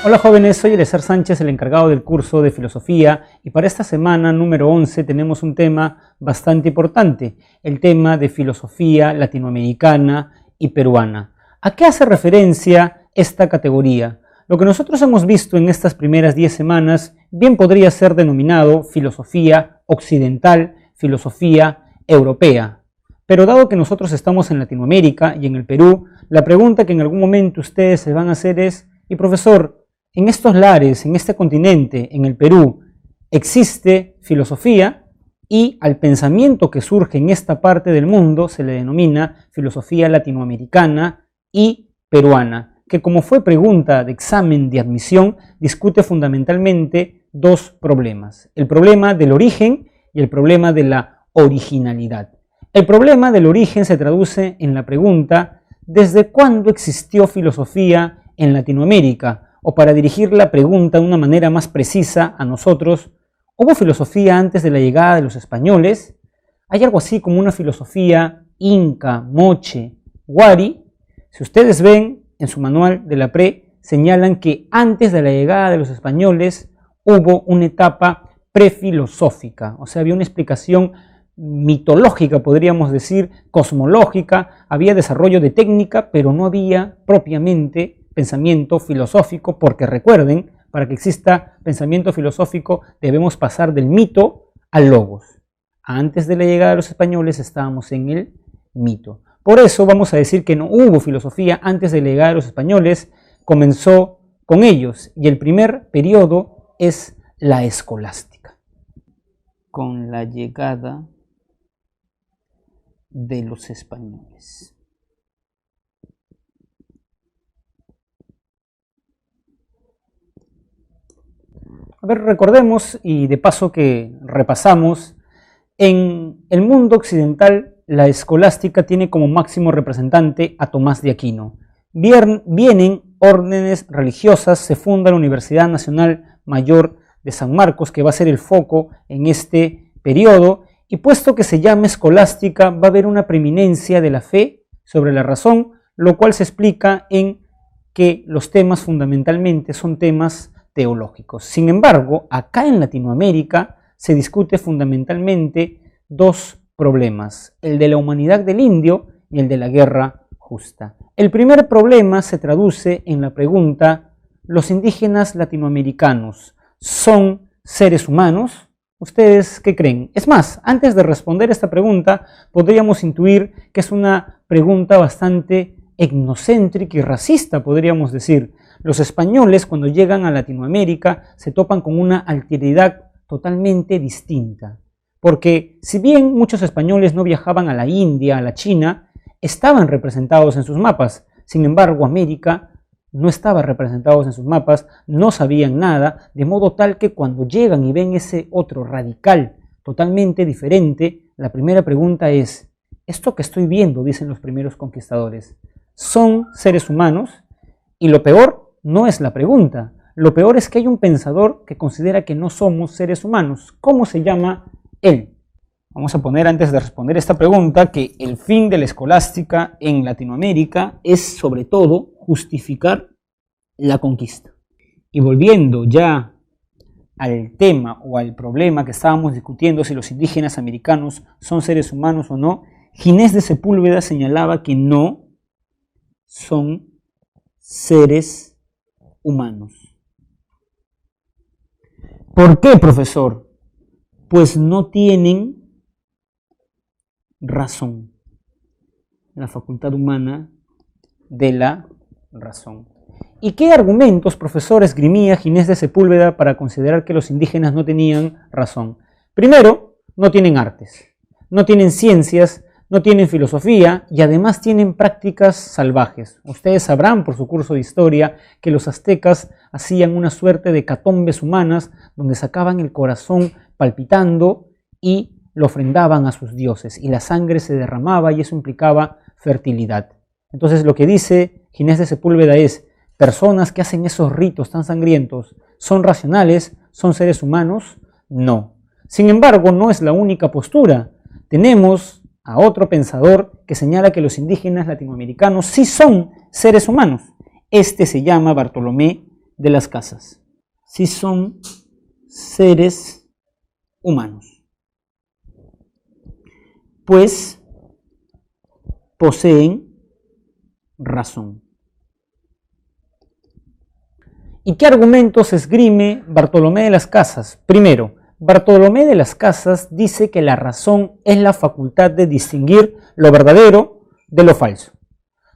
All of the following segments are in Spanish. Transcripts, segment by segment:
Hola jóvenes, soy Eleazar Sánchez, el encargado del curso de filosofía, y para esta semana número 11 tenemos un tema bastante importante, el tema de filosofía latinoamericana y peruana. ¿A qué hace referencia esta categoría? Lo que nosotros hemos visto en estas primeras 10 semanas bien podría ser denominado filosofía occidental, filosofía europea. Pero dado que nosotros estamos en Latinoamérica y en el Perú, la pregunta que en algún momento ustedes se van a hacer es: y profesor, en estos lares, en este continente, en el Perú, existe filosofía, y al pensamiento que surge en esta parte del mundo se le denomina filosofía latinoamericana y peruana, que como fue pregunta de examen de admisión, discute fundamentalmente dos problemas: el problema del origen y el problema de la originalidad. El problema del origen se traduce en la pregunta: ¿desde cuándo existió filosofía en Latinoamérica? O para dirigir la pregunta de una manera más precisa a nosotros, ¿hubo filosofía antes de la llegada de los españoles? ¿Hay algo así como una filosofía inca, moche, huari? Si ustedes ven en su manual de la PRE, señalan que antes de la llegada de los españoles hubo una etapa prefilosófica, o sea, había una explicación mitológica, podríamos decir, cosmológica, había desarrollo de técnica, pero no había propiamente pensamiento filosófico, porque recuerden, para que exista pensamiento filosófico debemos pasar del mito al logos. Antes de la llegada de los españoles estábamos en el mito. Por eso vamos a decir que no hubo filosofía antes de la llegada de los españoles, comenzó con ellos, y el primer periodo es la escolástica. Con la llegada de los españoles. A ver, recordemos, y de paso que repasamos, en el mundo occidental la escolástica tiene como máximo representante a Tomás de Aquino. Vienen órdenes religiosas, se funda la Universidad Nacional Mayor de San Marcos, que va a ser el foco en este periodo, y puesto que se llama escolástica, va a haber una preeminencia de la fe sobre la razón, lo cual se explica en que los temas fundamentalmente son temas teológicos. Sin embargo, acá en Latinoamérica se discute fundamentalmente dos problemas: el de la humanidad del indio y el de la guerra justa. El primer problema se traduce en la pregunta: ¿los indígenas latinoamericanos son seres humanos? ¿Ustedes qué creen? Es más, antes de responder esta pregunta, podríamos intuir que es una pregunta bastante etnocéntrica y racista, podríamos decir. Los españoles, cuando llegan a Latinoamérica, se topan con una alteridad totalmente distinta. Porque si bien muchos españoles no viajaban a la India, a la China, estaban representados en sus mapas. Sin embargo, América no estaba representado en sus mapas, no sabían nada, de modo tal que cuando llegan y ven ese otro radical, totalmente diferente, la primera pregunta es: ¿esto que estoy viendo?, dicen los primeros conquistadores, ¿son seres humanos? Y lo peor no es la pregunta, lo peor es que hay un pensador que considera que no somos seres humanos. ¿Cómo se llama él? Vamos a poner, antes de responder esta pregunta, que el fin de la escolástica en Latinoamérica es sobre todo justificar la conquista. Y volviendo ya al tema o al problema que estábamos discutiendo, si los indígenas americanos son seres humanos o no, Ginés de Sepúlveda señalaba que no son seres humanos. ¿Por qué, profesor? Pues no tienen razón. La facultad humana de la razón. ¿Y qué argumentos, profesor, esgrimía Ginés de Sepúlveda para considerar que los indígenas no tenían razón? Primero, no tienen artes, no tienen ciencias, no tienen filosofía y además tienen prácticas salvajes. Ustedes sabrán por su curso de historia que los aztecas hacían una suerte de hecatombes humanas donde sacaban el corazón palpitando y lo ofrendaban a sus dioses, y la sangre se derramaba y eso implicaba fertilidad. Entonces lo que dice Ginés de Sepúlveda es: personas que hacen esos ritos tan sangrientos, ¿son racionales? ¿Son seres humanos? No. Sin embargo, no es la única postura. Tenemos a otro pensador que señala que los indígenas latinoamericanos sí son seres humanos. Este se llama Bartolomé de las Casas. Sí son seres humanos, pues poseen razón. ¿Y qué argumentos esgrime Bartolomé de las Casas? Primero, Bartolomé de las Casas dice que la razón es la facultad de distinguir lo verdadero de lo falso.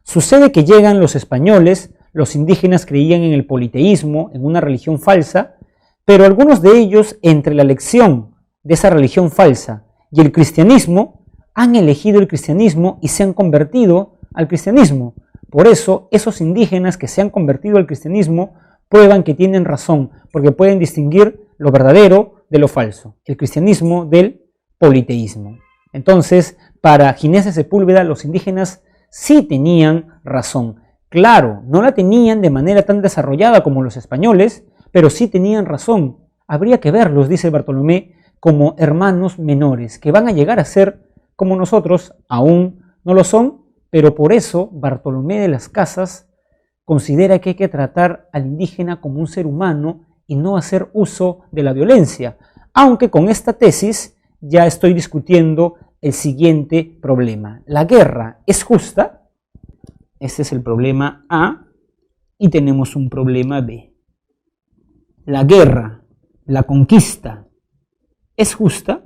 Sucede que llegan los españoles, los indígenas creían en el politeísmo, en una religión falsa, pero algunos de ellos, entre la elección de esa religión falsa y el cristianismo, han elegido el cristianismo y se han convertido al cristianismo. Por eso, esos indígenas que se han convertido al cristianismo prueban que tienen razón, porque pueden distinguir lo verdadero de lo falso, el cristianismo del politeísmo. Entonces, para Ginés de Sepúlveda, los indígenas sí tenían razón. Claro, no la tenían de manera tan desarrollada como los españoles, pero sí tenían razón. Habría que verlos, dice Bartolomé, como hermanos menores, que van a llegar a ser como nosotros, aún no lo son, pero por eso Bartolomé de las Casas considera que hay que tratar al indígena como un ser humano y no hacer uso de la violencia, aunque con esta tesis ya estoy discutiendo el siguiente problema. ¿La guerra es justa? Este es el problema A y tenemos un problema B. ¿La guerra, la conquista, es justa?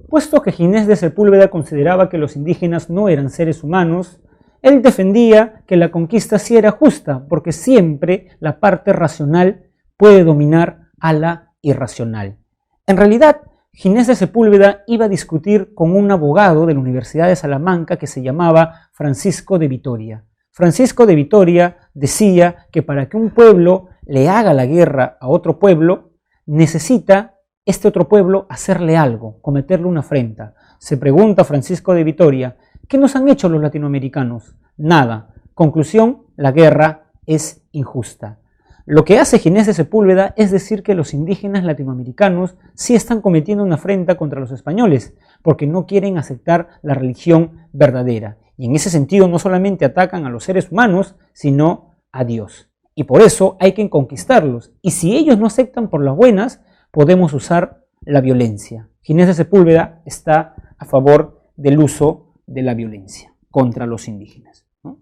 Puesto que Ginés de Sepúlveda consideraba que los indígenas no eran seres humanos, él defendía que la conquista sí era justa, porque siempre la parte racional puede dominar a la irracional. En realidad, Ginés de Sepúlveda iba a discutir con un abogado de la Universidad de Salamanca que se llamaba Francisco de Vitoria. Francisco de Vitoria decía que para que un pueblo le haga la guerra a otro pueblo, necesita este otro pueblo hacerle algo, cometerle una afrenta. Se pregunta Francisco de Vitoria, ¿qué nos han hecho los latinoamericanos? Nada. Conclusión, la guerra es injusta. Lo que hace Ginés de Sepúlveda es decir que los indígenas latinoamericanos sí están cometiendo una afrenta contra los españoles, porque no quieren aceptar la religión verdadera. Y en ese sentido no solamente atacan a los seres humanos, sino a Dios. Y por eso hay que conquistarlos. Y si ellos no aceptan por las buenas, podemos usar la violencia. Ginés de Sepúlveda está a favor del uso de la violencia contra los indígenas, ¿no?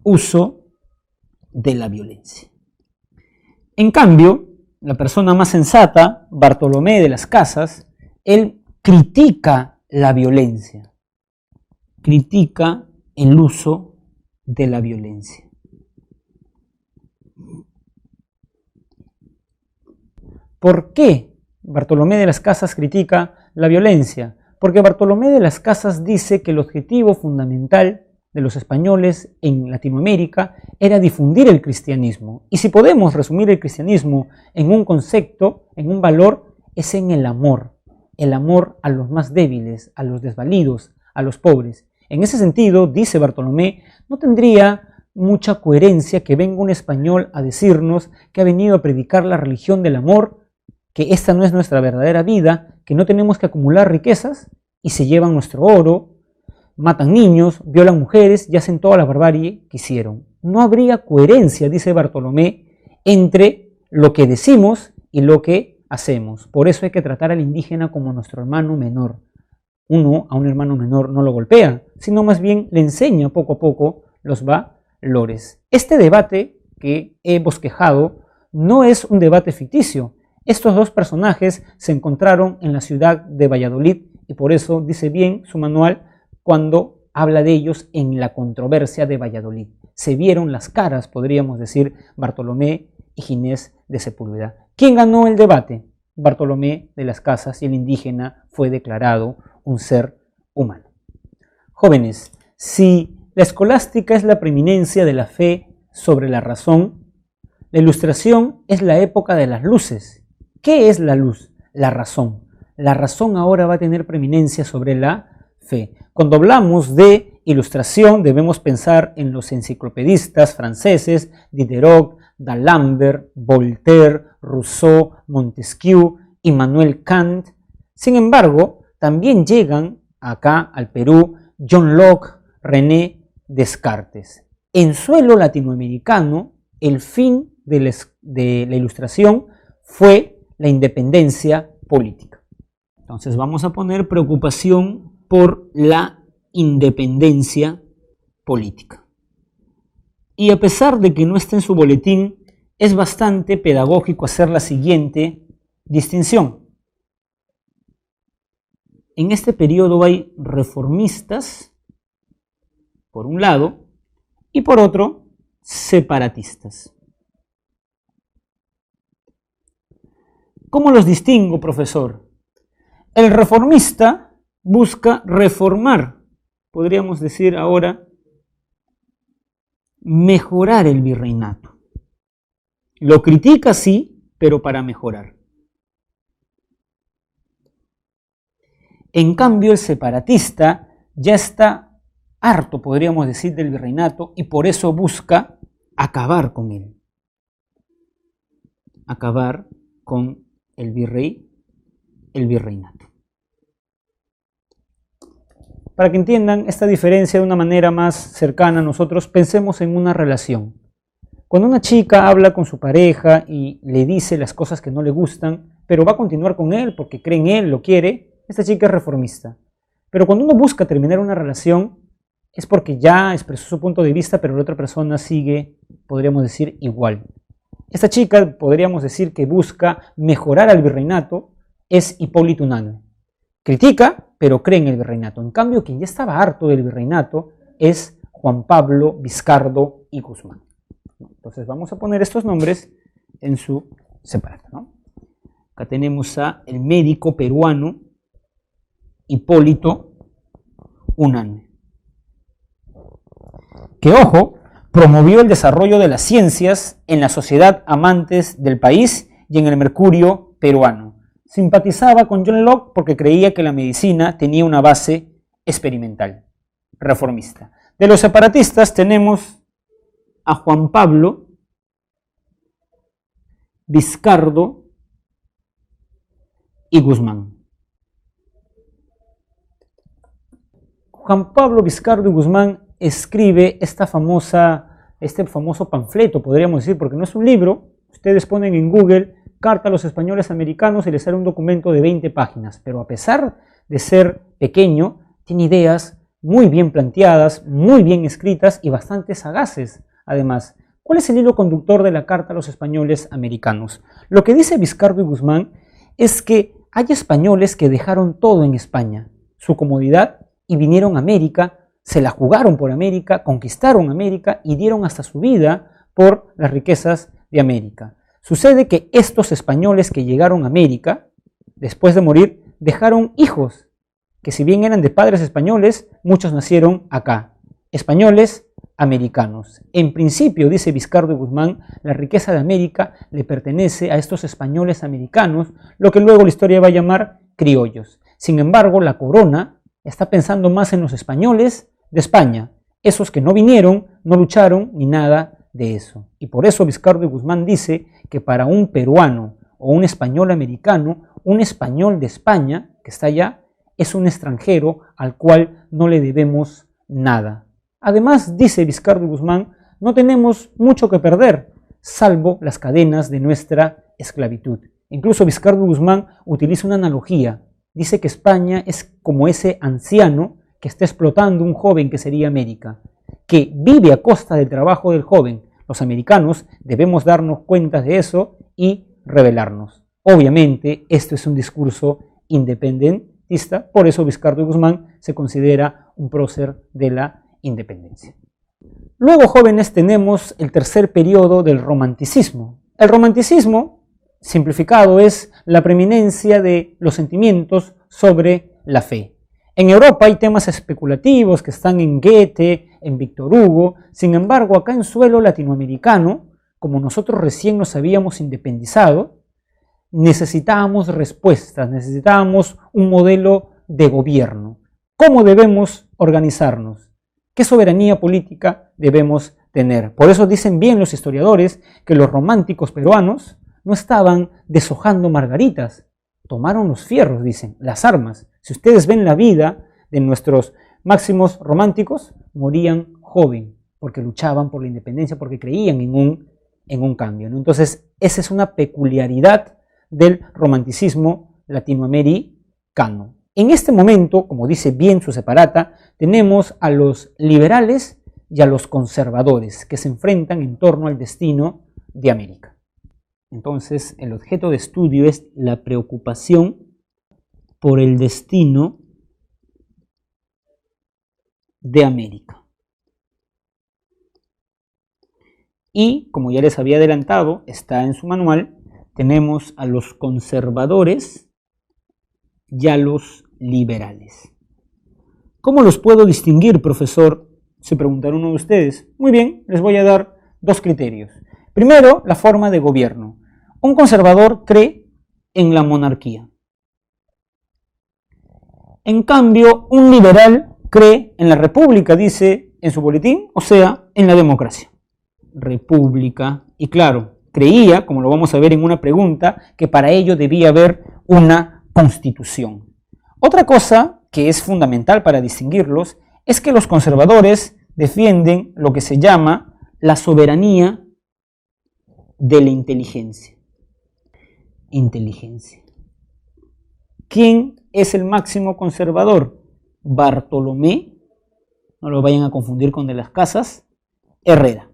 Uso de la violencia. En cambio, la persona más sensata, Bartolomé de las Casas, él critica la violencia, critica el uso de la violencia. ¿Por qué Bartolomé de las Casas critica la violencia? Porque Bartolomé de las Casas dice que el objetivo fundamental de los españoles en Latinoamérica era difundir el cristianismo. Y si podemos resumir el cristianismo en un concepto, en un valor, es en el amor a los más débiles, a los desvalidos, a los pobres. En ese sentido, dice Bartolomé, no tendría mucha coherencia que venga un español a decirnos que ha venido a predicar la religión del amor, que esta no es nuestra verdadera vida, que no tenemos que acumular riquezas y se llevan nuestro oro, matan niños, violan mujeres y hacen toda la barbarie que hicieron. No habría coherencia, dice Bartolomé, entre lo que decimos y lo que hacemos. Por eso hay que tratar al indígena como nuestro hermano menor. Uno a un hermano menor no lo golpea, sino más bien le enseña poco a poco los valores. Este debate que he bosquejado no es un debate ficticio. Estos dos personajes se encontraron en la ciudad de Valladolid y por eso dice bien su manual cuando habla de ellos en la controversia de Valladolid. Se vieron las caras, podríamos decir, Bartolomé y Ginés de Sepúlveda. ¿Quién ganó el debate? Bartolomé de las Casas, y el indígena fue declarado un ser humano. Jóvenes, si la escolástica es la preeminencia de la fe sobre la razón, la Ilustración es la época de las luces. ¿Qué es la luz? La razón. La razón ahora va a tener preeminencia sobre la fe. Cuando hablamos de Ilustración debemos pensar en los enciclopedistas franceses Diderot, D'Alembert, Voltaire, Rousseau, Montesquieu, Immanuel Kant. Sin embargo, también llegan acá al Perú John Locke, René Descartes. En suelo latinoamericano, el fin de la Ilustración fue la independencia política. Entonces vamos a poner preocupación por la independencia política. Y a pesar de que no esté en su boletín, es bastante pedagógico hacer la siguiente distinción. En este periodo hay reformistas, por un lado, y por otro, separatistas. ¿Cómo los distingo, profesor? El reformista busca reformar, podríamos decir ahora, mejorar el virreinato. Lo critica, sí, pero para mejorar. En cambio, el separatista ya está harto, podríamos decir, del virreinato y por eso busca acabar con él. Acabar con el virreinato. Para que entiendan esta diferencia de una manera más cercana a nosotros, pensemos en una relación. Cuando una chica habla con su pareja y le dice las cosas que no le gustan, pero va a continuar con él porque cree en él, lo quiere, esta chica es reformista. Pero cuando uno busca terminar una relación, es porque ya expresó su punto de vista, pero la otra persona sigue, podríamos decir, igual. Esta chica, podríamos decir que busca mejorar al virreinato, es Hipólito Unanue. Critica, pero cree en el virreinato. En cambio, quien ya estaba harto del virreinato es Juan Pablo Vizcardo y Guzmán. Entonces vamos a poner estos nombres en su separado, ¿no? Acá tenemos a el médico peruano Hipólito Unanue, que, ojo, promovió el desarrollo de las ciencias en la Sociedad Amantes del País y en el Mercurio peruano. Simpatizaba con John Locke porque creía que la medicina tenía una base experimental, reformista. De los separatistas tenemos a Juan Pablo Vizcardo y Guzmán. Juan Pablo Vizcardo y Guzmán escribe este famoso panfleto, podríamos decir, porque no es un libro. Ustedes ponen en Google Carta a los Españoles Americanos y les sale un documento de 20 páginas, pero a pesar de ser pequeño, tiene ideas muy bien planteadas, muy bien escritas y bastante sagaces. Además, ¿cuál es el hilo conductor de la Carta a los Españoles Americanos? Lo que dice Vizcardo y Guzmán es que hay españoles que dejaron todo en España, su comodidad, y vinieron a América, se la jugaron por América, conquistaron América y dieron hasta su vida por las riquezas de América. Sucede que estos españoles que llegaron a América, después de morir, dejaron hijos, que si bien eran de padres españoles, muchos nacieron acá, españoles americanos. En principio, dice Vizcardo y Guzmán, la riqueza de América le pertenece a estos españoles americanos, lo que luego la historia va a llamar criollos. Sin embargo, la corona está pensando más en los españoles de España, esos que no vinieron, no lucharon ni nada de eso. Y por eso Vizcardo y Guzmán dice que para un peruano o un español americano, un español de España que está allá es un extranjero al cual no le debemos nada. Además, dice Vizcardo y Guzmán, no tenemos mucho que perder, salvo las cadenas de nuestra esclavitud. Incluso Vizcardo y Guzmán utiliza una analogía. Dice que España es como ese anciano que está explotando un joven que sería América, que vive a costa del trabajo del joven. Los americanos debemos darnos cuenta de eso y rebelarnos. Obviamente, esto es un discurso independentista, por eso Vizcardo y Guzmán se considera un prócer de la independencia. Luego, jóvenes, tenemos el tercer periodo del romanticismo. El romanticismo, simplificado, es la preeminencia de los sentimientos sobre la fe. En Europa hay temas especulativos que están en Goethe, en Víctor Hugo. Sin embargo, acá en suelo latinoamericano, como nosotros recién nos habíamos independizado, necesitábamos respuestas, necesitábamos un modelo de gobierno. ¿Cómo debemos organizarnos? ¿Qué soberanía política debemos tener? Por eso dicen bien los historiadores que los románticos peruanos no estaban deshojando margaritas, tomaron los fierros, dicen, las armas. Si ustedes ven la vida de nuestros máximos románticos, morían joven, porque luchaban por la independencia, porque creían en un cambio, ¿no? Entonces, esa es una peculiaridad del romanticismo latinoamericano. En este momento, como dice bien su separata, tenemos a los liberales y a los conservadores que se enfrentan en torno al destino de América. Entonces, el objeto de estudio es la preocupación por el destino de América. Y, como ya les había adelantado, está en su manual, tenemos a los conservadores y a los liberales. ¿Cómo los puedo distinguir, profesor? Se preguntaron uno de ustedes. Muy bien, les voy a dar dos criterios. Primero, la forma de gobierno. Un conservador cree en la monarquía. En cambio, un liberal cree en la república, dice en su boletín, o sea, en la democracia. República, y claro, creía, como lo vamos a ver en una pregunta, que para ello debía haber una constitución. Otra cosa que es fundamental para distinguirlos es que los conservadores defienden lo que se llama la soberanía de la inteligencia. Inteligencia. ¿Quién es el máximo conservador? Bartolomé, no lo vayan a confundir con de las Casas, Herrera.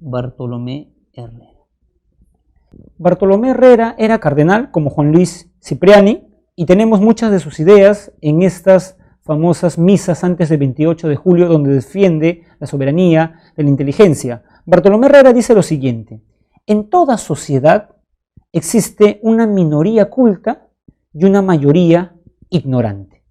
Bartolomé Herrera. Bartolomé Herrera era cardenal como Juan Luis Cipriani y tenemos muchas de sus ideas en estas famosas misas antes del 28 de julio donde defiende la soberanía de la inteligencia. Bartolomé Herrera dice lo siguiente: en toda sociedad existe una minoría culta y una mayoría ignorante.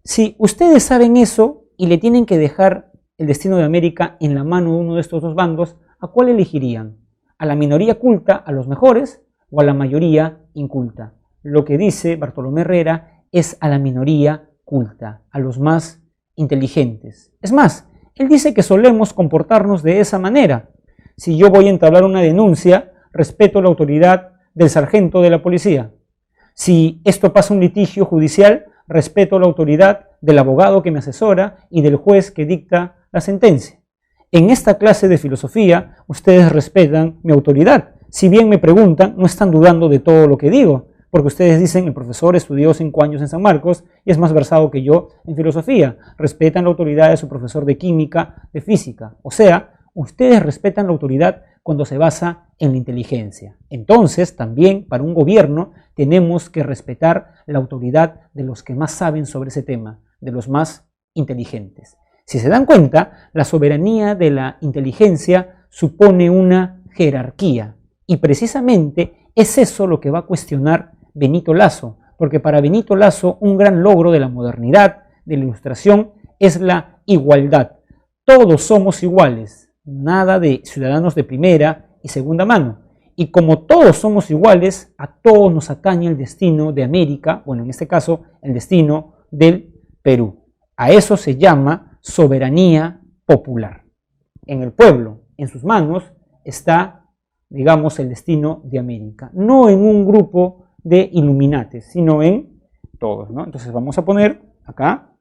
Si ustedes saben eso y le tienen que dejar el destino de América en la mano de uno de estos dos bandos, ¿a cuál elegirían? ¿A la minoría culta, a los mejores, o a la mayoría inculta? Lo que dice Bartolomé Herrera es a la minoría culta, a los más inteligentes. Es más, él dice que solemos comportarnos de esa manera. Si yo voy a entablar una denuncia, respeto la autoridad del sargento de la policía. Si esto pasa un litigio judicial, respeto la autoridad del abogado que me asesora y del juez que dicta la sentencia. En esta clase de filosofía, ustedes respetan mi autoridad. Si bien me preguntan, no están dudando de todo lo que digo, porque ustedes dicen, el profesor estudió 5 años en San Marcos y es más versado que yo en filosofía. Respetan la autoridad de su profesor de química, de física. O sea, ustedes respetan la autoridad cuando se basa en la inteligencia. Entonces, también para un gobierno tenemos que respetar la autoridad de los que más saben sobre ese tema, de los más inteligentes. Si se dan cuenta, la soberanía de la inteligencia supone una jerarquía y precisamente es eso lo que va a cuestionar Benito Lasso, porque para Benito Lasso un gran logro de la modernidad, de la Ilustración, es la igualdad. Todos somos iguales, nada de ciudadanos de primera y segunda mano. Y como todos somos iguales, a todos nos atañe el destino de América, bueno, en este caso, el destino del Perú. A eso se llama soberanía popular. En el pueblo, en sus manos, está, digamos, el destino de América. No en un grupo de iluminates, sino en todos, ¿no? Entonces vamos a poner acá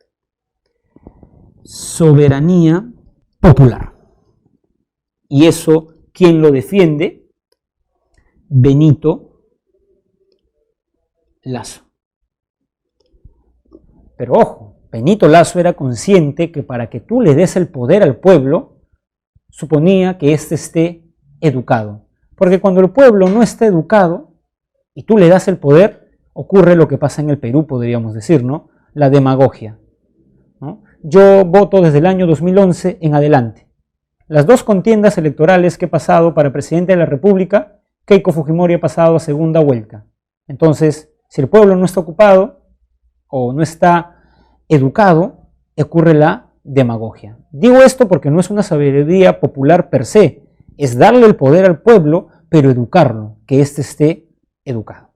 soberanía popular. Y eso, ¿quién lo defiende? Benito Lasso. Pero ojo, Benito Lasso era consciente que para que tú le des el poder al pueblo, suponía que éste esté educado. Porque cuando el pueblo no está educado y tú le das el poder, ocurre lo que pasa en el Perú, podríamos decir, ¿no? La demagogia, ¿no? Yo voto desde el año 2011 en adelante. Las dos contiendas electorales que he pasado para presidente de la República, Keiko Fujimori ha pasado a segunda vuelta. Entonces, si el pueblo no está ocupado o no está educado, ocurre la demagogia. Digo esto porque no es una sabiduría popular per se, es darle el poder al pueblo, pero educarlo, que éste esté educado.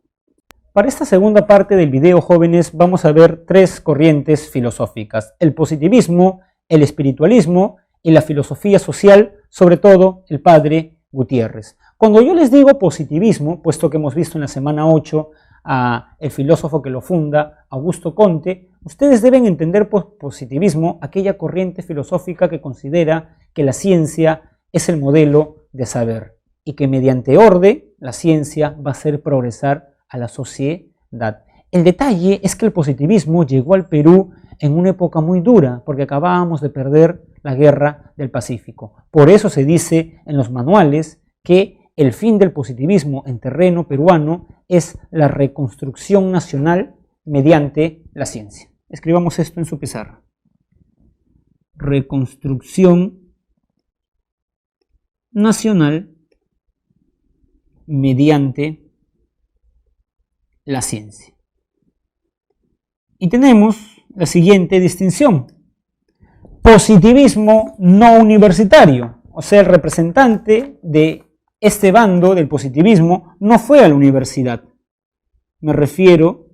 Para esta segunda parte del video, jóvenes, vamos a ver 3 corrientes filosóficas: el positivismo, el espiritualismo y la filosofía social, sobre todo el padre Gutiérrez. Cuando yo les digo positivismo, puesto que hemos visto en la semana 8 a el filósofo que lo funda, Augusto Comte, Ustedes deben entender por positivismo aquella corriente filosófica que considera que la ciencia es el modelo de saber y que mediante orden la ciencia va a hacer progresar a la sociedad. El detalle es que el positivismo llegó al Perú en una época muy dura, porque acabábamos de perder la guerra del Pacífico. Por eso se dice en los manuales que el fin del positivismo en terreno peruano es la reconstrucción nacional mediante la ciencia. Escribamos esto en su pizarra. Reconstrucción nacional mediante la ciencia. Y tenemos la siguiente distinción: positivismo no universitario, o sea, el representante de este bando del positivismo no fue a la universidad. Me refiero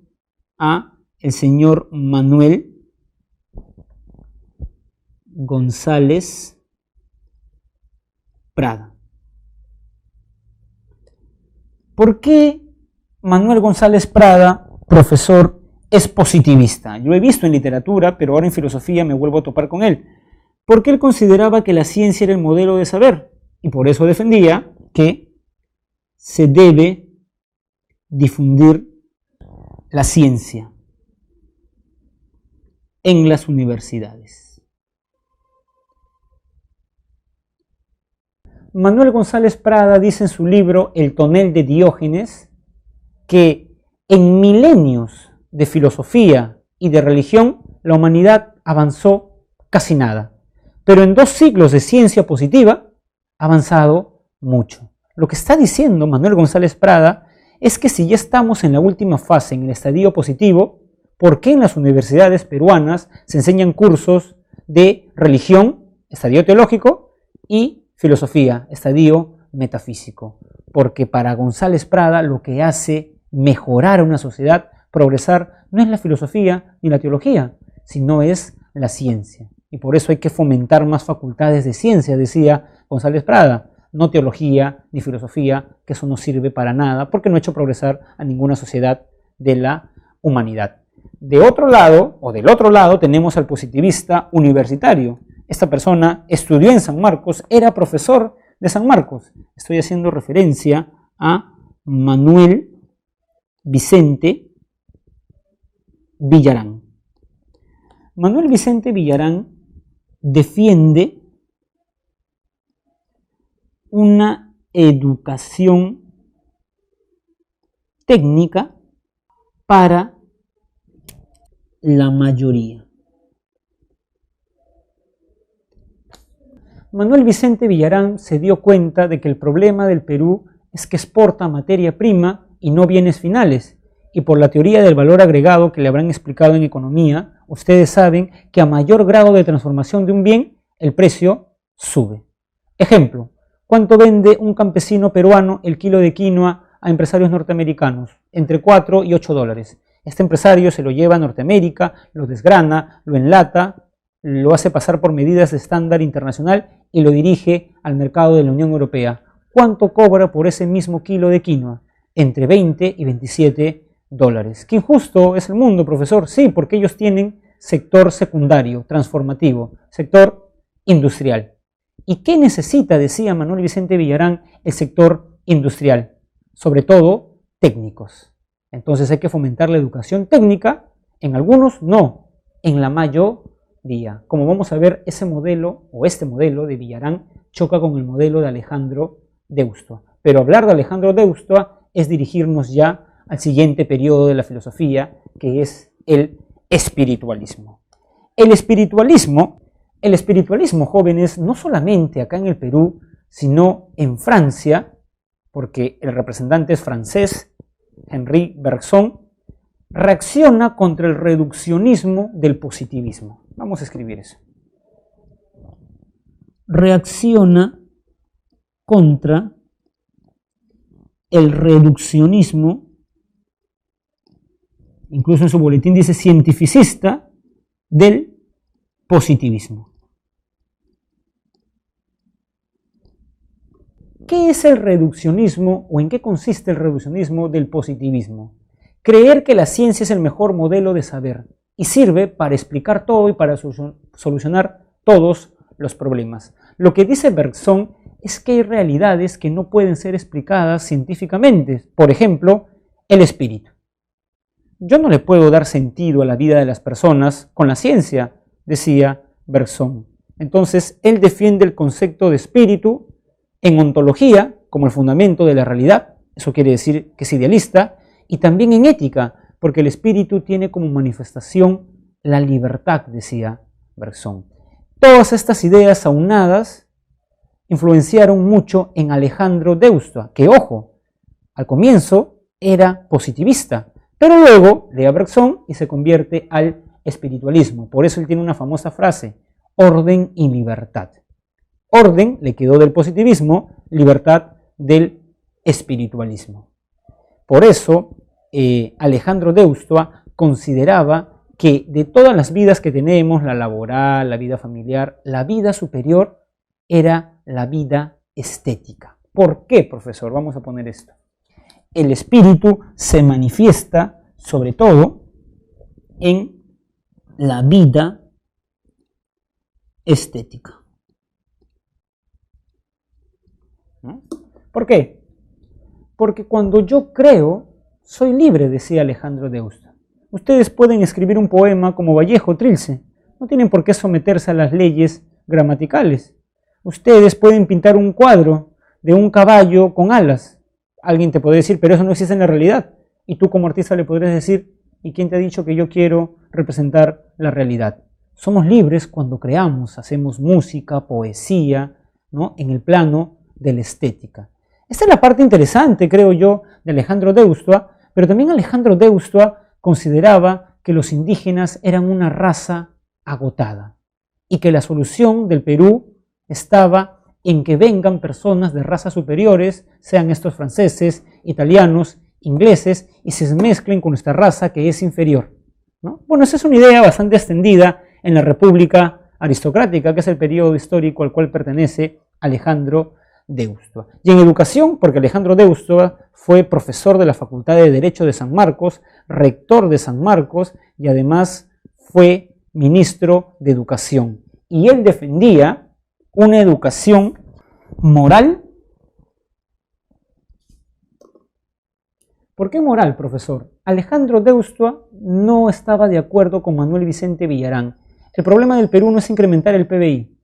a el señor Manuel González Prada. ¿Por qué Manuel González Prada, profesor, es positivista? Yo he visto en literatura, pero ahora en filosofía me vuelvo a topar con él. Porque él consideraba que la ciencia era el modelo de saber y por eso defendía que se debe difundir la ciencia en las universidades. Manuel González Prada dice en su libro El tonel de Diógenes que en milenios de filosofía y de religión la humanidad avanzó casi nada, pero en 2 siglos de ciencia positiva ha avanzado mucho. Lo que está diciendo Manuel González Prada es que si ya estamos en la última fase, en el estadio positivo, ¿por qué en las universidades peruanas se enseñan cursos de religión, estadio teológico, y filosofía, estadio metafísico? Porque para González Prada lo que hace mejorar a una sociedad, progresar, no es la filosofía ni la teología, sino es la ciencia. Y por eso hay que fomentar más facultades de ciencia, decía González Prada, no teología ni filosofía, que eso no sirve para nada, porque no ha hecho progresar a ninguna sociedad de la humanidad. De otro lado, o del otro lado, tenemos al positivista universitario. Esta persona estudió en San Marcos, era profesor de San Marcos. Estoy haciendo referencia a Manuel Vicente Villarán. Manuel Vicente Villarán defiende una educación técnica para la mayoría. Manuel Vicente Villarán se dio cuenta de que el problema del Perú es que exporta materia prima y no bienes finales, y por la teoría del valor agregado que le habrán explicado en economía, ustedes saben que a mayor grado de transformación de un bien, el precio sube. Ejemplo, ¿cuánto vende un campesino peruano el kilo de quinoa a empresarios norteamericanos? Entre 4 y 8 dólares. Este empresario se lo lleva a Norteamérica, lo desgrana, lo enlata, lo hace pasar por medidas de estándar internacional y lo dirige al mercado de la Unión Europea. ¿Cuánto cobra por ese mismo kilo de quinoa? Entre 20 y 27 dólares. ¿Qué injusto es el mundo, profesor? Sí, porque ellos tienen sector secundario, transformativo, sector industrial. ¿Y qué necesita, decía Manuel Vicente Villarán, el sector industrial? Sobre todo, técnicos. Entonces hay que fomentar la educación técnica, en algunos no, en la mayoría. Como vamos a ver, ese modelo o este modelo de Villarán choca con el modelo de Alejandro Deusto. Pero hablar de Alejandro Deusto es dirigirnos ya al siguiente periodo de la filosofía, que es el espiritualismo. El espiritualismo, jóvenes, no solamente acá en el Perú, sino en Francia, porque el representante es francés, Henri Bergson, reacciona contra el reduccionismo del positivismo. Vamos a escribir eso. Reacciona contra el reduccionismo, incluso en su boletín dice cientificista, del positivismo. ¿Qué es el reduccionismo o en qué consiste el reduccionismo del positivismo? Creer que la ciencia es el mejor modelo de saber. y sirve para explicar todo y para solucionar todos los problemas. Lo que dice Bergson es que hay realidades que no pueden ser explicadas científicamente. Por ejemplo, el espíritu. Yo no le puedo dar sentido a la vida de las personas con la ciencia, decía Bergson. Entonces, él defiende el concepto de espíritu en ontología como el fundamento de la realidad, eso quiere decir que es idealista, y también en ética, porque el espíritu tiene como manifestación la libertad, decía Bergson. Todas estas ideas aunadas influenciaron mucho en Alejandro Deusto, que, ojo, al comienzo era positivista, pero luego lee a Bergson y se convierte al espiritualismo. Por eso él tiene una famosa frase: orden y libertad. Orden le quedó del positivismo, libertad del espiritualismo. Por eso Alejandro Deusto consideraba que de todas las vidas que tenemos, la laboral, la vida familiar, la vida superior era la vida estética. ¿Por qué, profesor? Vamos a poner esto. El espíritu se manifiesta sobre todo en la vida estética. ¿No? ¿Por qué? Porque cuando yo creo, soy libre, decía Alejandro Deusto. Ustedes pueden escribir un poema como Vallejo, Trilce. No tienen por qué someterse a las leyes gramaticales. Ustedes pueden pintar un cuadro de un caballo con alas. Alguien te puede decir, pero eso no existe en la realidad. Y tú como artista le podrías decir, ¿y quién te ha dicho que yo quiero representar la realidad? Somos libres cuando creamos, hacemos música, poesía, ¿no? En el plano de la estética. Esta es la parte interesante, creo yo, de Alejandro Deusto, pero también Alejandro Deusto consideraba que los indígenas eran una raza agotada y que la solución del Perú estaba en que vengan personas de razas superiores, sean estos franceses, italianos, ingleses, y se mezclen con nuestra raza que es inferior, ¿no? Bueno, esa es una idea bastante extendida en la República Aristocrática, que es el periodo histórico al cual pertenece Alejandro Deusto. Y en educación, porque Alejandro Deusto fue profesor de la Facultad de Derecho de San Marcos, rector de San Marcos, y además fue ministro de Educación. Y él defendía una educación moral. ¿Por qué moral, profesor? Alejandro Deusto no estaba de acuerdo con Manuel Vicente Villarán. El problema del Perú no es incrementar el PBI.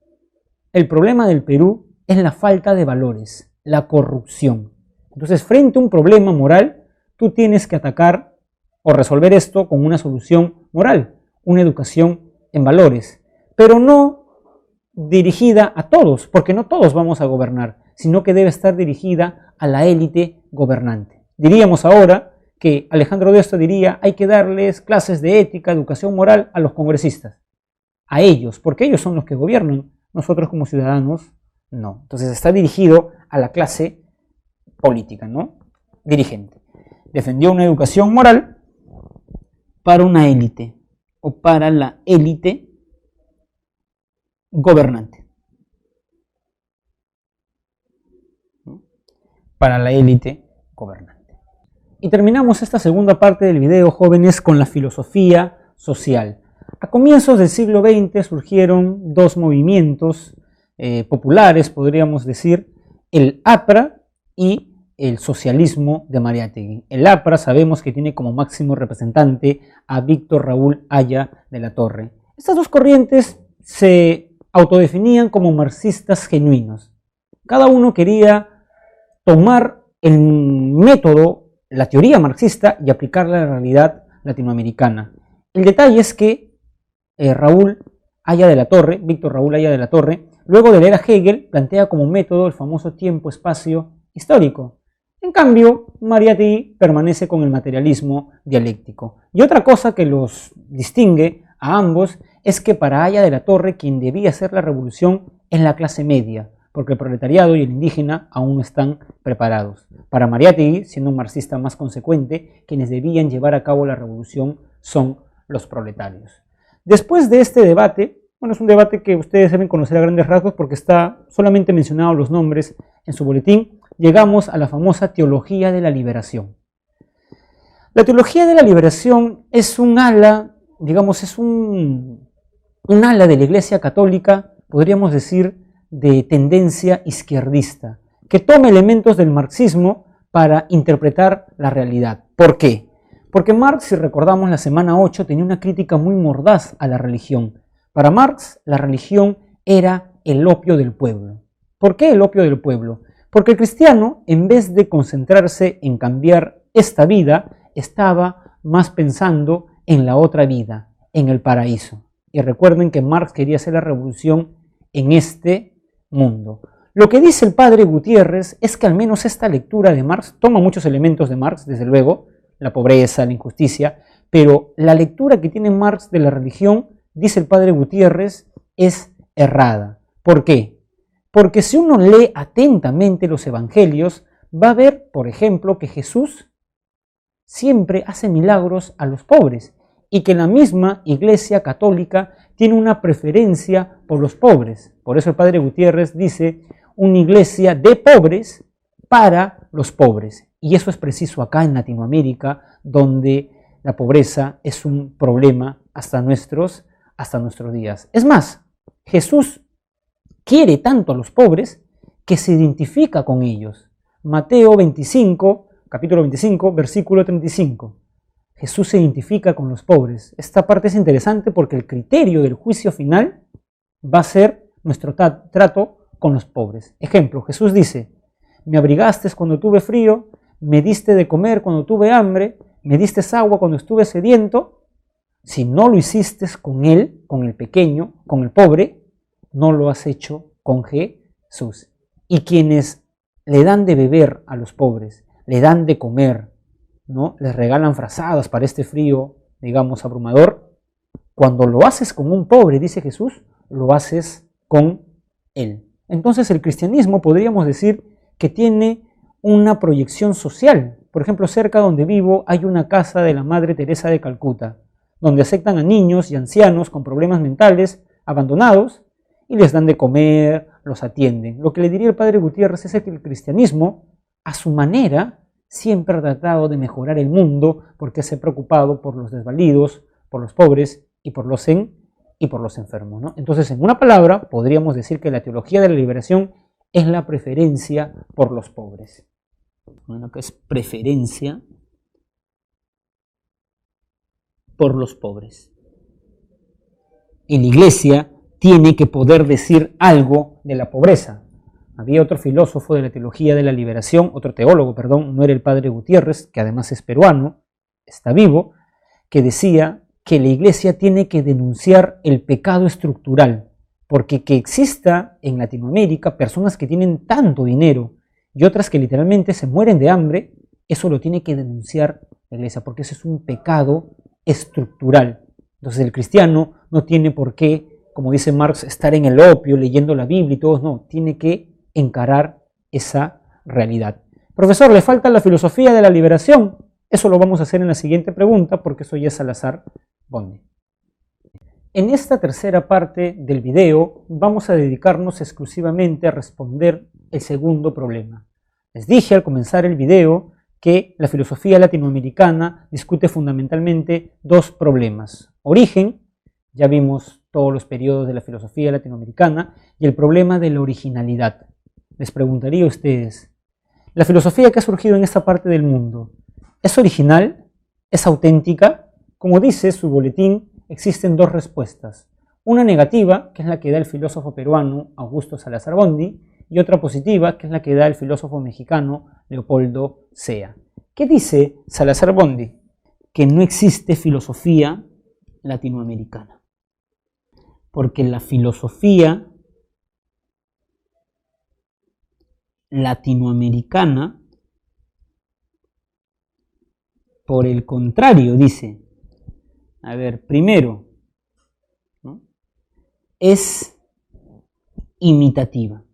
El problema del Perú es la falta de valores, la corrupción. Entonces, frente a un problema moral, tú tienes que atacar o resolver esto con una solución moral, una educación en valores, pero no dirigida a todos, porque no todos vamos a gobernar, sino que debe estar dirigida a la élite gobernante. Diríamos ahora que Alejandro Deusto diría, hay que darles clases de ética, educación moral a los congresistas, a ellos, porque ellos son los que gobiernan, nosotros como ciudadanos no. Entonces está dirigido a la clase política, ¿no? Dirigente. Defendió una educación moral para una élite o para la élite gobernante. ¿No? Para la élite gobernante. Y terminamos esta segunda parte del video, jóvenes, con la filosofía social. A comienzos del siglo XX surgieron dos movimientos populares, podríamos decir, el APRA y el socialismo de Mariátegui. El APRA sabemos que tiene como máximo representante a Víctor Raúl Haya de la Torre. Estas dos corrientes se autodefinían como marxistas genuinos. Cada uno quería tomar el método, la teoría marxista, y aplicarla a la realidad latinoamericana. El detalle es que Raúl Haya de la Torre, Víctor Raúl Haya de la Torre, luego de leer a Hegel, plantea como método el famoso tiempo-espacio histórico. En cambio, Mariátegui permanece con el materialismo dialéctico. Y otra cosa que los distingue a ambos es que para Haya de la Torre quien debía hacer la revolución es la clase media, porque el proletariado y el indígena aún no están preparados. Para Mariátegui, siendo un marxista más consecuente, quienes debían llevar a cabo la revolución son los proletarios. Después de este debate, bueno, es un debate que ustedes deben conocer a grandes rasgos porque está solamente mencionado los nombres en su boletín, llegamos a la famosa teología de la liberación. La teología de la liberación es un ala digamos, es un ala de la Iglesia Católica, podríamos decir, de tendencia izquierdista, que toma elementos del marxismo para interpretar la realidad. ¿Por qué? Porque Marx, si recordamos la semana 8, tenía una crítica muy mordaz a la religión. Para Marx, la religión era el opio del pueblo. ¿Por qué el opio del pueblo? Porque el cristiano, en vez de concentrarse en cambiar esta vida, estaba más pensando en la otra vida, en el paraíso. Y recuerden que Marx quería hacer la revolución en este mundo. Lo que dice el padre Gutiérrez es que al menos esta lectura de Marx toma muchos elementos de Marx, desde luego, la pobreza, la injusticia, pero la lectura que tiene Marx de la religión, dice el padre Gutiérrez, es errada. ¿Por qué? Porque si uno lee atentamente los evangelios, va a ver, por ejemplo, que Jesús siempre hace milagros a los pobres y que la misma Iglesia Católica tiene una preferencia por los pobres. Por eso el padre Gutiérrez dice, una iglesia de pobres para los pobres. Y eso es preciso acá en Latinoamérica, donde la pobreza es un problema hasta nuestros días. Es más, Jesús quiere tanto a los pobres que se identifica con ellos. Mateo 25, capítulo 25, versículo 35. Jesús se identifica con los pobres. Esta parte es interesante porque el criterio del juicio final va a ser nuestro trato con los pobres. Ejemplo, Jesús dice, me abrigaste cuando tuve frío, me diste de comer cuando tuve hambre, me diste agua cuando estuve sediento. Si no lo hiciste con él, con el pequeño, con el pobre, no lo has hecho con Jesús. Y quienes le dan de beber a los pobres, le dan de comer, ¿no? Les regalan frazadas para este frío, digamos, abrumador. Cuando lo haces con un pobre, dice Jesús, lo haces con él. Entonces el cristianismo podríamos decir que tiene una proyección social. Por ejemplo, cerca donde vivo hay una casa de la Madre Teresa de Calcuta, donde aceptan a niños y ancianos con problemas mentales abandonados y les dan de comer, los atienden. Lo que le diría el padre Gutiérrez es que el cristianismo, a su manera, siempre ha tratado de mejorar el mundo porque se ha preocupado por los desvalidos, por los pobres y por los enfermos, ¿no? Entonces, en una palabra, podríamos decir que la teología de la liberación es la preferencia por los pobres. Bueno, que es preferencia por los pobres. Y la Iglesia tiene que poder decir algo de la pobreza. Había otro filósofo de la teología de la liberación, otro teólogo, perdón, no era el padre Gutiérrez, que además es peruano, está vivo, que decía que la Iglesia tiene que denunciar el pecado estructural, porque que exista en Latinoamérica personas que tienen tanto dinero y otras que literalmente se mueren de hambre, eso lo tiene que denunciar la Iglesia, porque ese es un pecado estructural. Entonces el cristiano no tiene por qué, como dice Marx, estar en el opio, leyendo la Biblia y todo, no, tiene que encarar esa realidad. Profesor, ¿le falta la filosofía de la liberación? Eso lo vamos a hacer en la siguiente pregunta, porque eso ya es Salazar Bondy. En esta tercera parte del video vamos a dedicarnos exclusivamente a responder el segundo problema. Les dije al comenzar el video que la filosofía latinoamericana discute fundamentalmente dos problemas. Origen, ya vimos todos los periodos de la filosofía latinoamericana, y el problema de la originalidad. Les preguntaría a ustedes, ¿la filosofía que ha surgido en esta parte del mundo es original? ¿Es auténtica? Como dice su boletín, existen dos respuestas. Una negativa, que es la que da el filósofo peruano Augusto Salazar Bondy, y otra positiva, que es la que da el filósofo mexicano Leopoldo Sea. ¿Qué dice Salazar Bondy? Que no existe filosofía latinoamericana. Porque la filosofía latinoamericana, por el contrario, dice, a ver, primero, ¿no?, es imitativa.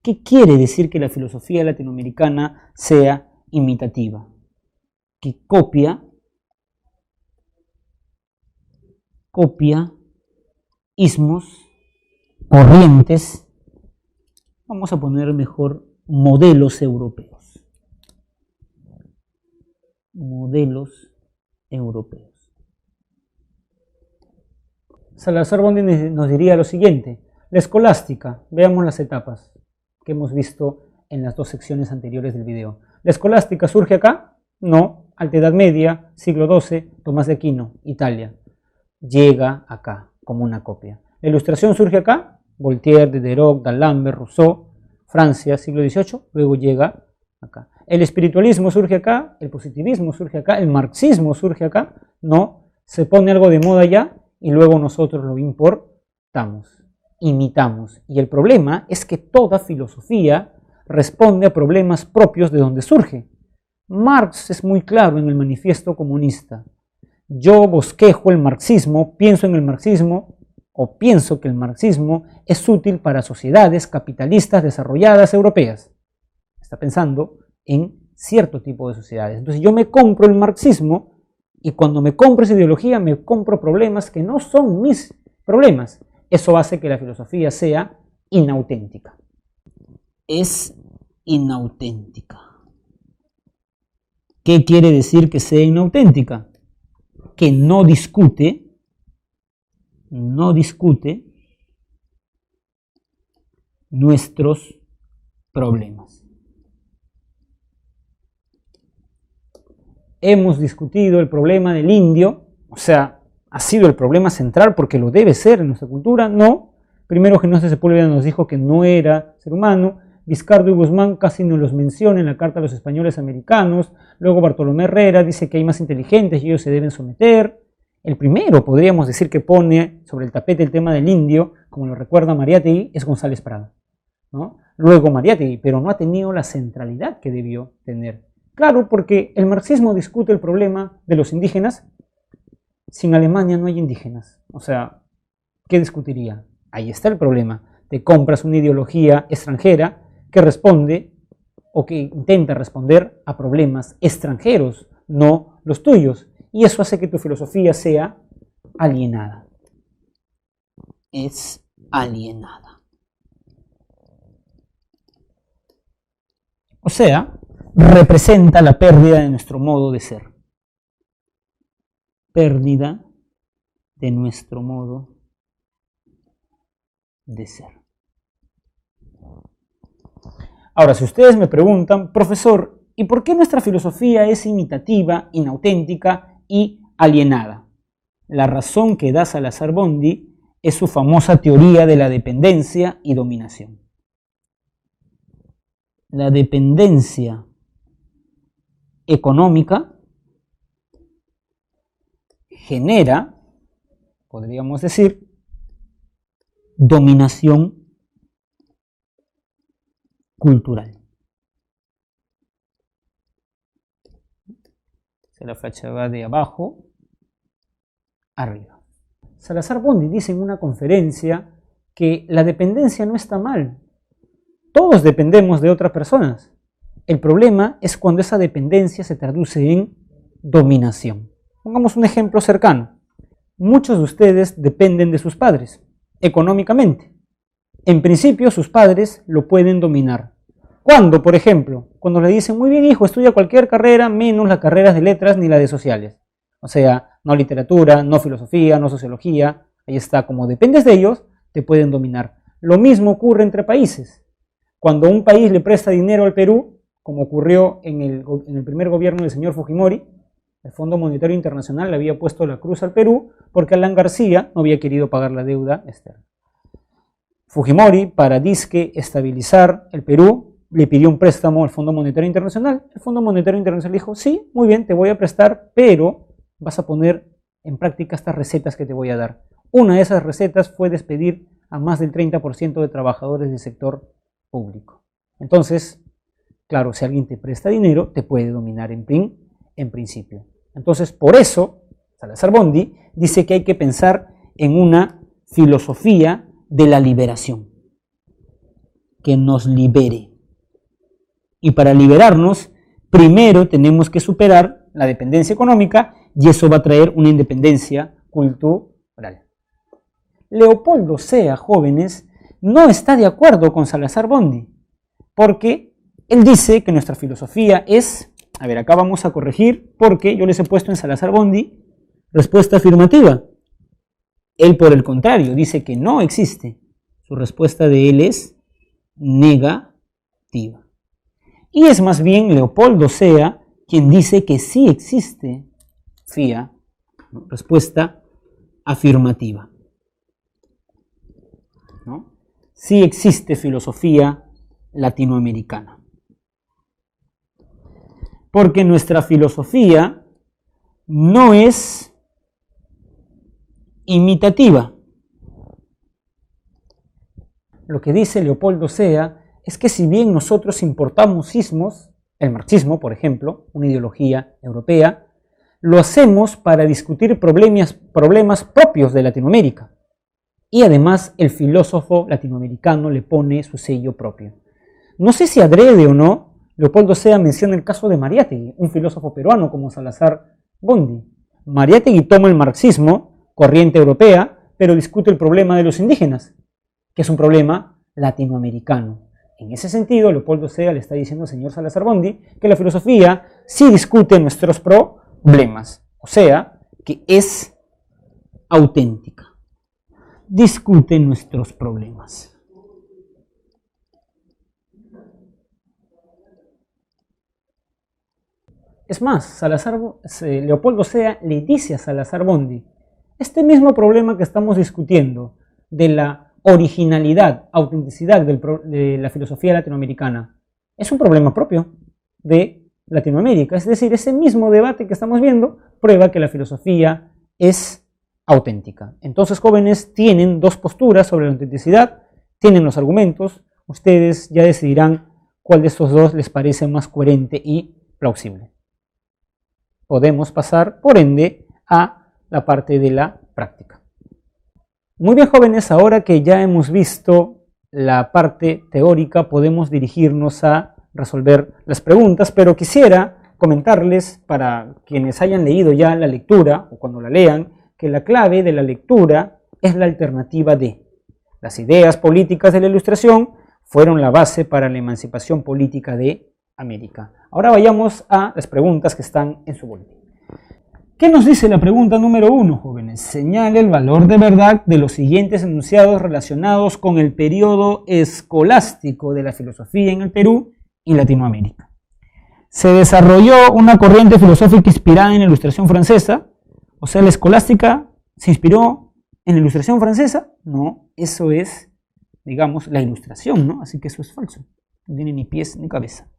¿Qué quiere decir que la filosofía latinoamericana sea imitativa? Que copia ismos, corrientes, vamos a poner mejor modelos europeos. Modelos europeos. Salazar Bondi nos diría lo siguiente: la escolástica, veamos las etapas que hemos visto en las dos secciones anteriores del video. ¿La escolástica surge acá? No, Alta Edad Media, siglo XII, Tomás de Aquino, Italia. Llega acá como una copia. ¿La Ilustración surge acá? Voltaire, Diderot, D'Alembert, Rousseau, Francia, siglo XVIII, luego llega acá. ¿El espiritualismo surge acá? ¿El positivismo surge acá? ¿El marxismo surge acá? No, se pone algo de moda ya y luego nosotros lo importamos, imitamos. Y el problema es que toda filosofía responde a problemas propios de donde surge. Marx es muy claro en el Manifiesto Comunista. Yo bosquejo el marxismo, pienso en el marxismo, o pienso que el marxismo es útil para sociedades capitalistas desarrolladas europeas. Está pensando en cierto tipo de sociedades. Entonces yo me compro el marxismo y cuando me compro esa ideología me compro problemas que no son mis problemas. Eso hace que la filosofía sea inauténtica. Es inauténtica. ¿Qué quiere decir que sea inauténtica? Que no discute nuestros problemas. Hemos discutido el problema del indio, o sea, ha sido el problema central porque lo debe ser en nuestra cultura. No, primero Genofonte Sepúlveda nos dijo que no era ser humano, Vizcardo y Guzmán casi nos los menciona en la Carta a los Españoles Americanos, luego Bartolomé Herrera dice que hay más inteligentes y ellos se deben someter. El primero, podríamos decir, que pone sobre el tapete el tema del indio, como lo recuerda Mariátegui, es González Prada, ¿no? Luego Mariátegui, pero no ha tenido la centralidad que debió tener. Claro, porque el marxismo discute el problema de los indígenas. Sin Alemania no hay indígenas. O sea, ¿qué discutiría? Ahí está el problema. Te compras una ideología extranjera que responde o que intenta responder a problemas extranjeros, no los tuyos. Y eso hace que tu filosofía sea alienada. Es alienada. O sea, representa la pérdida de nuestro modo de ser. Pérdida de nuestro modo de ser. Ahora, si ustedes me preguntan, profesor, ¿y por qué nuestra filosofía es imitativa, inauténtica y alienada? La razón que da Salazar Bondi es su famosa teoría de la dependencia y dominación. La dependencia económica genera, podríamos decir, dominación cultural. La flecha va de abajo arriba. Salazar Bondi dice en una conferencia que la dependencia no está mal. Todos dependemos de otras personas. El problema es cuando esa dependencia se traduce en dominación. Pongamos un ejemplo cercano. Muchos de ustedes dependen de sus padres económicamente. En principio, sus padres lo pueden dominar. ¿Cuándo, por ejemplo? Cuando le dicen, muy bien hijo, estudia cualquier carrera menos las carreras de letras ni las de sociales. O sea, no literatura, no filosofía, no sociología. Ahí está, como dependes de ellos, te pueden dominar. Lo mismo ocurre entre países. Cuando un país le presta dinero al Perú, como ocurrió en el primer gobierno del señor Fujimori, el Fondo Monetario Internacional le había puesto la cruz al Perú porque Alan García no había querido pagar la deuda externa. Fujimori, para disque estabilizar el Perú, le pidió un préstamo al Fondo Monetario Internacional. El Fondo Monetario Internacional dijo, sí, muy bien, te voy a prestar, pero vas a poner en práctica estas recetas que te voy a dar. Una de esas recetas fue despedir a más del 30% de trabajadores del sector público. Entonces, claro, si alguien te presta dinero, te puede dominar en principio. Entonces, por eso, Salazar Bondi dice que hay que pensar en una filosofía de la liberación, que nos libere. Y para liberarnos, primero tenemos que superar la dependencia económica y eso va a traer una independencia cultural. Leopoldo Sea, jóvenes, no está de acuerdo con Salazar Bondi, porque él dice que nuestra filosofía es A ver, acá vamos a corregir porque yo les he puesto en Salazar-Bondi respuesta afirmativa. Él, por el contrario, dice que no existe. Su respuesta de él es negativa. Y es más bien Leopoldo Sea quien dice que sí existe FIA, ¿no? Respuesta afirmativa, ¿no? Sí existe filosofía latinoamericana. Porque nuestra filosofía no es imitativa. Lo que dice Leopoldo Sea es que si bien nosotros importamos sismos, el marxismo, por ejemplo, una ideología europea, lo hacemos para discutir problemas propios de Latinoamérica. Y además el filósofo latinoamericano le pone su sello propio. No sé si adrede o no, Leopoldo Sea menciona el caso de Mariátegui, un filósofo peruano como Salazar-Bondi. Mariátegui toma el marxismo, corriente europea, pero discute el problema de los indígenas, que es un problema latinoamericano. En ese sentido, Leopoldo Sea le está diciendo al señor Salazar-Bondi que la filosofía sí discute nuestros problemas, o sea, que es auténtica. Discute nuestros problemas. Es más, Leopoldo Sea le dice a Salazar-Bondi, este mismo problema que estamos discutiendo de la originalidad, autenticidad de la filosofía latinoamericana, es un problema propio de Latinoamérica. Es decir, ese mismo debate que estamos viendo prueba que la filosofía es auténtica. Entonces, jóvenes, tienen dos posturas sobre la autenticidad, tienen los argumentos, ustedes ya decidirán cuál de estos dos les parece más coherente y plausible. Podemos pasar, por ende, a la parte de la práctica. Muy bien, jóvenes, ahora que ya hemos visto la parte teórica, podemos dirigirnos a resolver las preguntas, pero quisiera comentarles, para quienes hayan leído ya la lectura, o cuando la lean, que la clave de la lectura es la alternativa D. Las ideas políticas de la Ilustración fueron la base para la emancipación política de América. Ahora vayamos a las preguntas que están en su boletín. ¿Qué nos dice la pregunta número 1, jóvenes? Señale el valor de verdad de los siguientes enunciados relacionados con el periodo escolástico de la filosofía en el Perú y Latinoamérica. Se desarrolló una corriente filosófica inspirada en la Ilustración francesa, o sea, la escolástica se inspiró en la Ilustración francesa. No, eso es, digamos, la Ilustración, ¿no? Así que eso es falso, no tiene ni pies ni cabeza.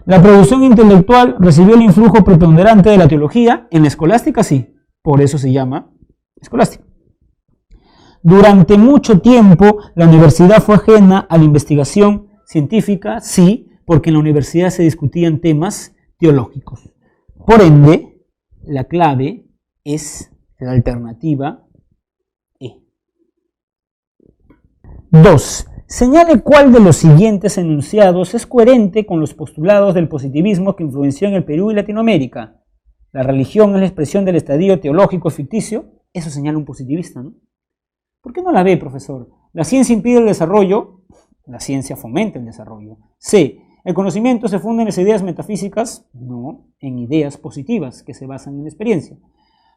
La producción intelectual recibió el influjo preponderante de la teología. En la escolástica sí, por eso se llama escolástica. Durante mucho tiempo la universidad fue ajena a la investigación científica, sí, porque en la universidad se discutían temas teológicos. Por ende, la clave es la alternativa E. 2. Señale cuál de los siguientes enunciados es coherente con los postulados del positivismo que influenció en el Perú y Latinoamérica. La religión es la expresión del estadio teológico ficticio. Eso señala un positivista, ¿no? ¿Por qué no la ve, profesor? La ciencia impide el desarrollo, la ciencia fomenta el desarrollo. C. El conocimiento se funda en las ideas metafísicas, no, en ideas positivas que se basan en la experiencia.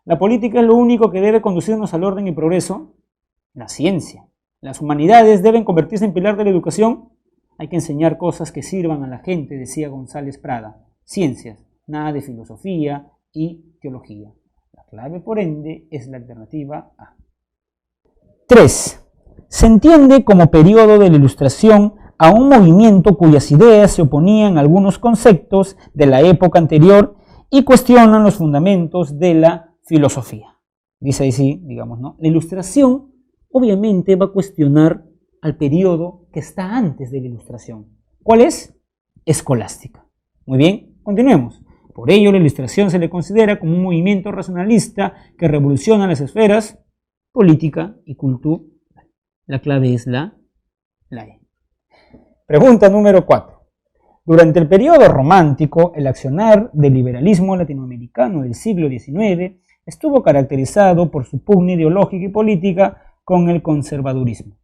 La política es lo único que debe conducirnos al orden y progreso, la ciencia. Las humanidades deben convertirse en pilar de la educación. Hay que enseñar cosas que sirvan a la gente, decía González Prada. Ciencias, nada de filosofía y teología. La clave, por ende, es la alternativa A. 3. Se entiende como periodo de la Ilustración a un movimiento cuyas ideas se oponían a algunos conceptos de la época anterior y cuestionan los fundamentos de la filosofía. Dice ahí sí, digamos, ¿no? La Ilustración obviamente va a cuestionar al periodo que está antes de la Ilustración. ¿Cuál es? Escolástica. Muy bien, continuemos. Por ello, la Ilustración se le considera como un movimiento racionalista que revoluciona las esferas política y cultura. La clave es la E. Pregunta número 4. Durante el periodo romántico, el accionar del liberalismo latinoamericano del siglo XIX estuvo caracterizado por su pugna ideológica y política con el conservadurismo.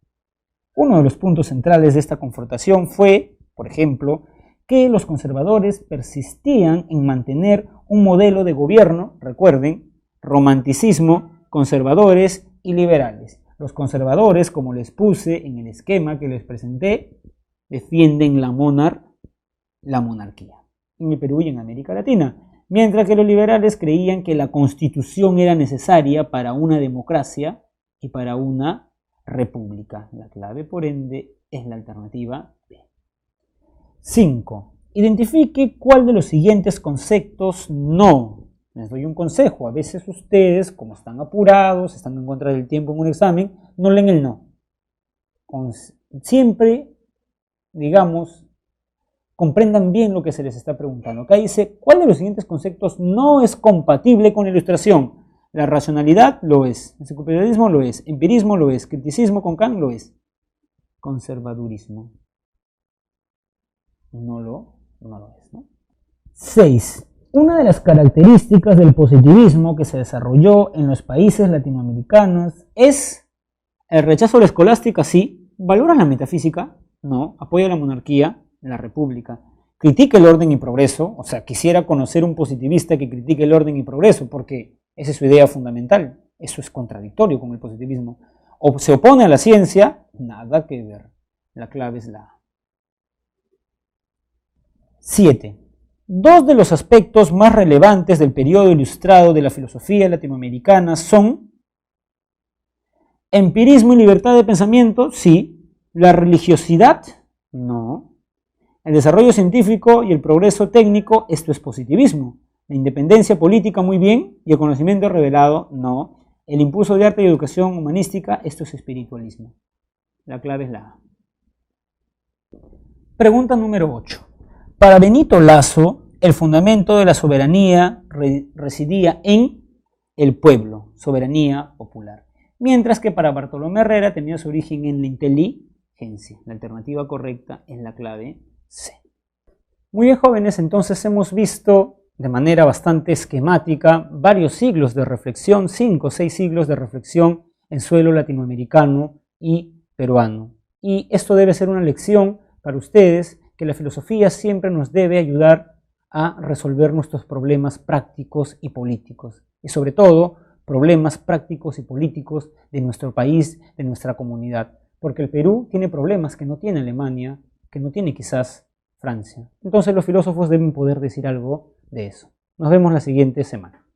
Uno de los puntos centrales de esta confrontación fue, por ejemplo, que los conservadores persistían en mantener un modelo de gobierno, recuerden, romanticismo, conservadores y liberales. Los conservadores, como les puse en el esquema que les presenté, defienden la monarquía en el Perú y en América Latina, mientras que los liberales creían que la Constitución era necesaria para una democracia y para una república. La clave, por ende, es la alternativa B. 5. Identifique cuál de los siguientes conceptos no. Les doy un consejo. A veces ustedes, como están apurados, están en contra del tiempo en un examen, no leen el no. Siempre, digamos, comprendan bien lo que se les está preguntando. Acá dice, ¿cuál de los siguientes conceptos no es compatible con la ilustración? La racionalidad lo es, el secularismo lo es, empirismo lo es, criticismo con Kant lo es, conservadurismo no lo es, ¿no? 6. Una de las características del positivismo que se desarrolló en los países latinoamericanos es el rechazo a la escolástica, sí. ¿Valora la metafísica? No. ¿Apoya la monarquía? La república. ¿Critica el orden y progreso? O sea, quisiera conocer un positivista que critique el orden y progreso, porque esa es su idea fundamental. Eso es contradictorio con el positivismo. ¿O se opone a la ciencia? Nada que ver. La clave es la A. 7. Dos de los aspectos más relevantes del periodo ilustrado de la filosofía latinoamericana son empirismo y libertad de pensamiento, sí. La religiosidad, no. El desarrollo científico y el progreso técnico, esto es positivismo. La independencia política, muy bien, y el conocimiento revelado, no. El impulso de arte y educación humanística, esto es espiritualismo. La clave es la A. Pregunta número 8. Para Benito Lazo, el fundamento de la soberanía residía en el pueblo, soberanía popular. Mientras que para Bartolomé Herrera tenía su origen en la inteligencia. La alternativa correcta es la clave C. Muy bien, jóvenes, entonces hemos visto de manera bastante esquemática varios siglos de reflexión, 5 o 6 siglos de reflexión en suelo latinoamericano y peruano. Y esto debe ser una lección para ustedes, que la filosofía siempre nos debe ayudar a resolver nuestros problemas prácticos y políticos. Y sobre todo, problemas prácticos y políticos de nuestro país, de nuestra comunidad. Porque el Perú tiene problemas que no tiene Alemania, que no tiene quizás Francia. Entonces los filósofos deben poder decir algo de eso. Nos vemos la siguiente semana.